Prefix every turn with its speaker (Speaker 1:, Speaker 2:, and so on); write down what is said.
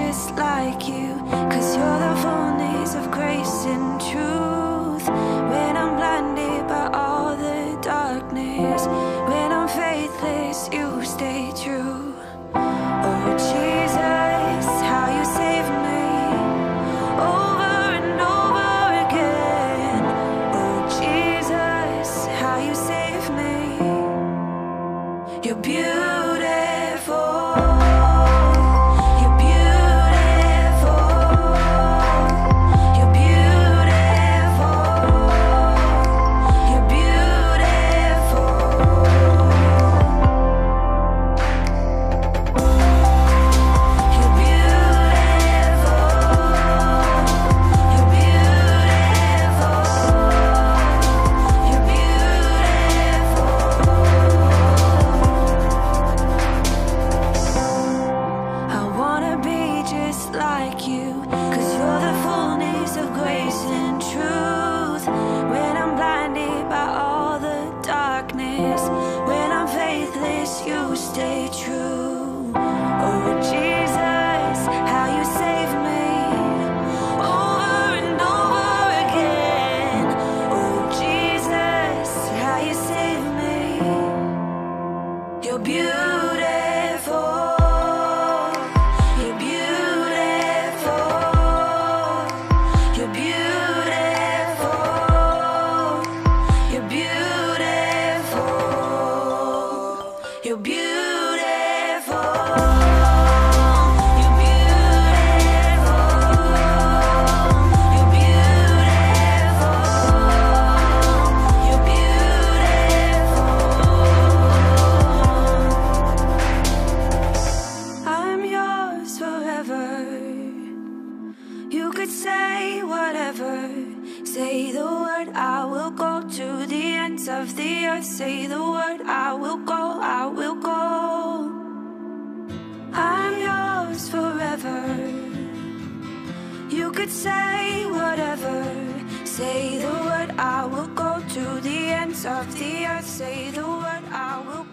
Speaker 1: just like you, 'cause you're the fullness of grace and truth. When I'm blinded by all the darkness, when I'm faithless, you stay true. Oh Jesus, how you save me over and over again. Oh Jesus, how you save me. You're beautiful. Like you, 'cause you're the fullness of grace and truth. When I'm blinded by all the darkness, when I'm faithless, you stay true. Oh Jesus, how you save me over and over again. Oh Jesus, how you save me. You're beautiful. You're beautiful. You're beautiful. You're beautiful. You're beautiful. I'm yours forever. You could say whatever. Say the word, I will go to the ends of the earth. Say the word, I will go, I will go. I'm yours forever. You could say whatever. Say the word, I will go to the ends of the earth. Say the word, I will go.